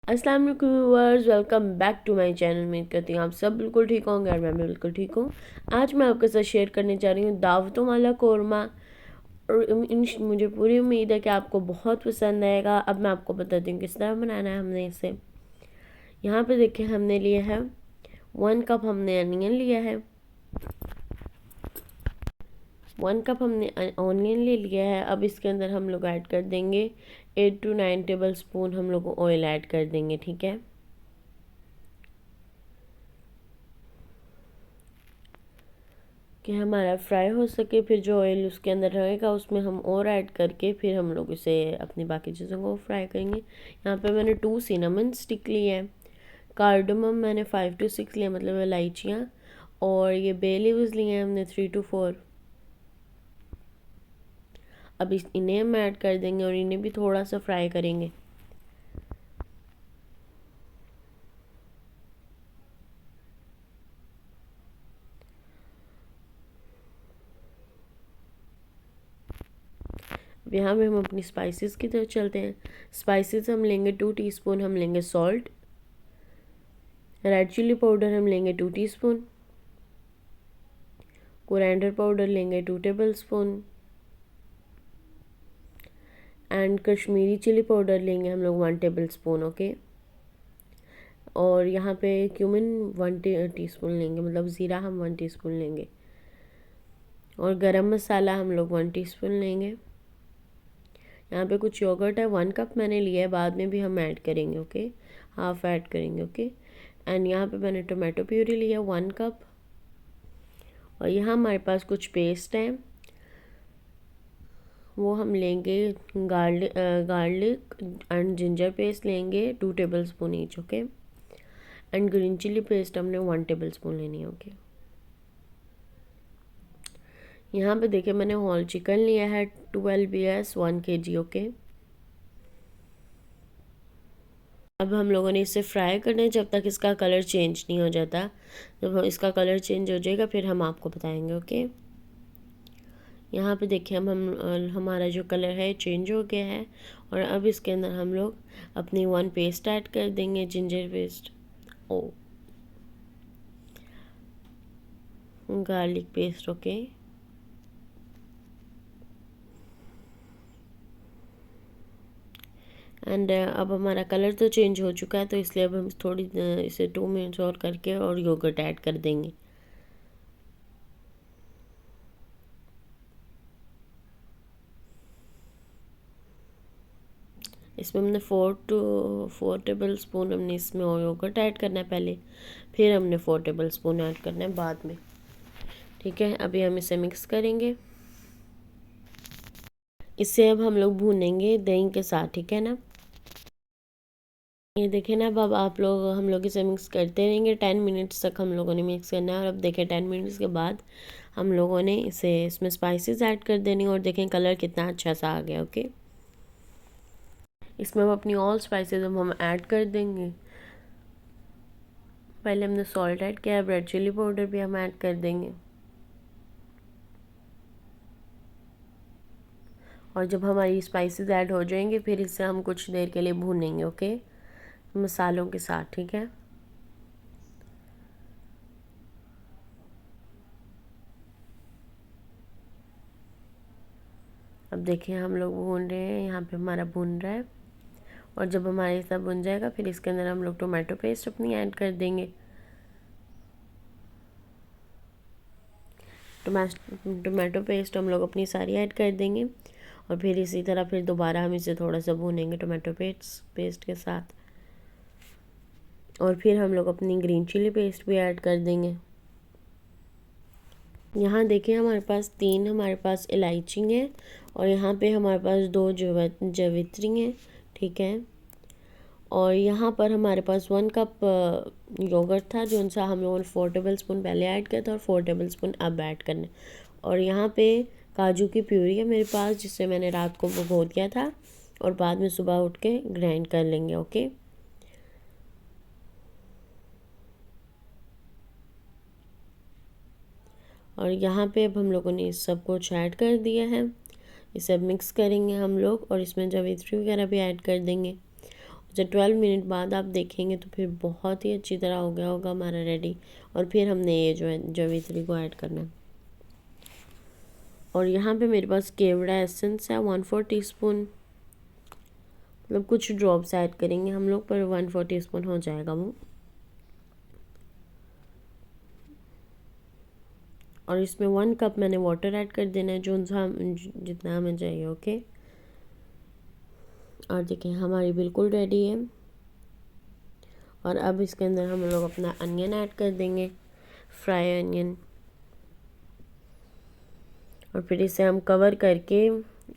अस्सलाम वालेकुम viewers, welcome back to my channel. उम्मीद करती हूँ आप सब बिल्कुल ठीक होंगे और मैं भी बिल्कुल ठीक हूँ। आज मैं आपके साथ शेयर करने जा रही हूँ दावतों वाला कौरमा। और मुझे पूरी उम्मीद है कि आपको बहुत पसंद आएगा। अब मैं आपको बताती हूँ किस तरह बनाना है हमने इसे। यहाँ पे देखिए हमने लिया है 1 कप हमने अनियन लिया है। 1 कप हमने ऑनियन ले लिया है। अब इसके अंदर हम लोग ऐड कर देंगे 8 to 9 टेबल स्पून हम लोग ऑयल ऐड कर देंगे, ठीक है। कि हमारा फ्राई हो सके, फिर जो ऑयल उसके अंदर रहेगा उसमें हम और ऐड करके फिर हम लोग इसे अपनी बाकी चीज़ों को फ्राई करेंगे। यहाँ पे मैंने 2 सिनेमन स्टिक लिए हैं। कार्डमम मैंने 5 to 6 लिया, मतलब इलायचियाँ। और ये बे लीव्स लिए हैं हमने 3 to 4। अब इन्हें हम ऐड कर देंगे और इन्हें भी थोड़ा सा फ्राई करेंगे। अब यहाँ पे हम अपनी स्पाइसेस की तरफ चलते हैं। स्पाइसेस हम लेंगे 2 टीस्पून हम लेंगे सॉल्ट। रेड चिली पाउडर हम लेंगे 2 टीस्पून। कोरिएंडर पाउडर लेंगे 2 tablespoon. And Kashmiri chilli powder लेंगे हम लोग 1 टेबल स्पून, ओके। और यहाँ पे क्यूमिन 1 टीस्पून लेंगे, मतलब ज़ीरा हम 1 टीस्पून लेंगे। और गरम मसाला हम लोग 1 टीस्पून लेंगे। यहाँ पे कुछ योगर्ट है, 1 कप मैंने लिया है, बाद में भी हम ऐड करेंगे, ओके। हाफ ऐड करेंगे, ओके। एंड यहाँ पे मैंने टोमेटो प्यूरी लिया 1 कप। और यहाँ हमारे पास कुछ पेस्ट है, वो हम लेंगे गार्लिक एंड जिंजर पेस्ट लेंगे 2 tablespoon each, okay. And green chilli paste हमने 1 टेबल स्पून लेनी है, ओके। यहाँ पे देखिए मैंने होल चिकन लिया है 12 BS 1 kg, ओके। अब हम लोगों ने इसे फ्राई करना है जब तक इसका कलर चेंज नहीं हो जाता। जब इसका कलर चेंज हो जाएगा फिर हम आपको बताएंगे, ओके। यहाँ पे देखिए हमारा जो कलर है चेंज हो गया है। और अब इसके अंदर हम लोग अपनी 1 पेस्ट ऐड कर देंगे, जिंजर पेस्ट, ओ गार्लिक पेस्ट, ओके। एंड अब हमारा कलर तो चेंज हो चुका है, तो इसलिए अब हम थोड़ी इसे 2 मिनट्स और करके और योगर्ट ऐड कर देंगे। इसमें हमने 4 to 4 टेबल स्पून हमने इसमें योगर्ट ऐड करना है पहले, फिर हमने 4 टेबल स्पून ऐड करना है बाद में, ठीक है। अभी हम इसे मिक्स करेंगे। इसे अब हम लोग भूनेंगे दही के साथ, ठीक है ना। ये देखें ना, अब आप लोग हम लोग इसे मिक्स करते रहेंगे। 10 मिनट्स तक हम लोगों ने मिक्स करना है। और अब देखें 10 मिनट्स के बाद हम लोगों ने इसे इसमें स्पाइसेस ऐड कर देनी, और देखें कलर कितना अच्छा सा आ गया, ओके। इसमें हम अपनी ऑल स्पाइसेस हम ऐड कर देंगे। पहले हमने सॉल्ट ऐड किया है, रेड चिली पाउडर भी हम ऐड कर देंगे। और जब हमारी स्पाइसेस ऐड हो जाएंगे फिर इसे हम कुछ देर के लिए भूनेंगे, ओके, मसालों के साथ, ठीक है। अब देखिए हम लोग भून रहे हैं, यहाँ पे हमारा भून रहा है। और जब हमारा ये सब भुन जाएगा फिर इसके अंदर हम लोग टोमेटो पेस्ट अपनी ऐड कर देंगे। टोमेटो पेस्ट हम लोग अपनी सारी ऐड कर देंगे। और फिर इसी तरह फिर दोबारा हम इसे थोड़ा सा भूनेंगे टोमेटो पेस्ट के साथ। और फिर हम लोग अपनी ग्रीन चिली पेस्ट भी ऐड कर देंगे। यहाँ देखिए हमारे पास 3 हमारे पास इलायची है, और यहाँ पे हमारे पास 2 जवित्री हैं, ठीक है। और यहाँ पर हमारे पास 1 कप योगर्ट था, जो उनसा हम लोगों ने 4 टेबल स्पून पहले ऐड किया था और 4 टेबल स्पून अब ऐड करना। और यहाँ पे काजू की प्यूरी है मेरे पास, जिससे मैंने रात को भिगो दिया था, और बाद में सुबह उठ के ग्राइंड कर लेंगे, ओके। और यहाँ पे अब हम लोगों ने इस सब कुछ ऐड कर दिया है। इसे अब मिक्स करेंगे हम लोग, और इसमें जावित्री वगैरह भी ऐड कर देंगे। जब 12 मिनट बाद आप देखेंगे तो फिर बहुत ही अच्छी तरह हो गया होगा हमारा रेडी। और फिर हमने ये जो है जावित्री को ऐड करना है। और यहाँ पे मेरे पास केवड़ा एसेंस है 1/4 टीस्पून, मतलब कुछ ड्रॉप्स ऐड करेंगे हम लोग, पर 1/4 टीस्पून हो जाएगा वो। और इसमें 1 कप मैंने वाटर ऐड कर देना है, जो जितना हमें चाहिए। ओके, और देखिए हमारी बिल्कुल रेडी है। और अब इसके अंदर हम लोग अपना अनियन ऐड कर देंगे, फ्राई अनियन। और फिर इसे हम कवर करके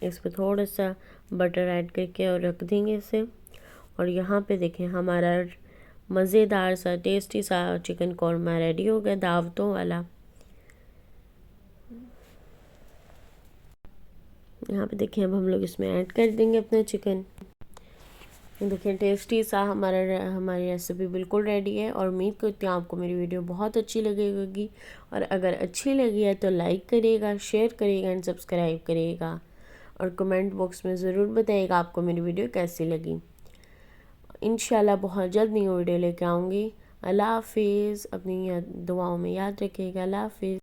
इस पर थोड़ा सा बटर ऐड करके और रख देंगे इसे। और यहाँ पे देखें हमारा मज़ेदार सा टेस्टी सा चिकन कौरमा रेडी हो गया, दावतों वाला। यहाँ पे देखिए अब हम लोग इसमें ऐड कर देंगे अपना चिकन। देखिए टेस्टी सा हमारी रेसिपी बिल्कुल रेडी है। और उम्मीद करती हूँ आपको मेरी वीडियो बहुत अच्छी लगेगी। और अगर अच्छी लगी है तो लाइक करिएगा, शेयर करिएगा एंड सब्सक्राइब करिएगा। और कमेंट बॉक्स में ज़रूर बताइएगा आपको मेरी वीडियो कैसी लगी। इंशाल्लाह बहुत जल्द नई वीडियो लेके आऊँगी। अल्लाह हाफिज़। अपनी दुआओं में याद रखिएगा। अल्लाह हाफिज़।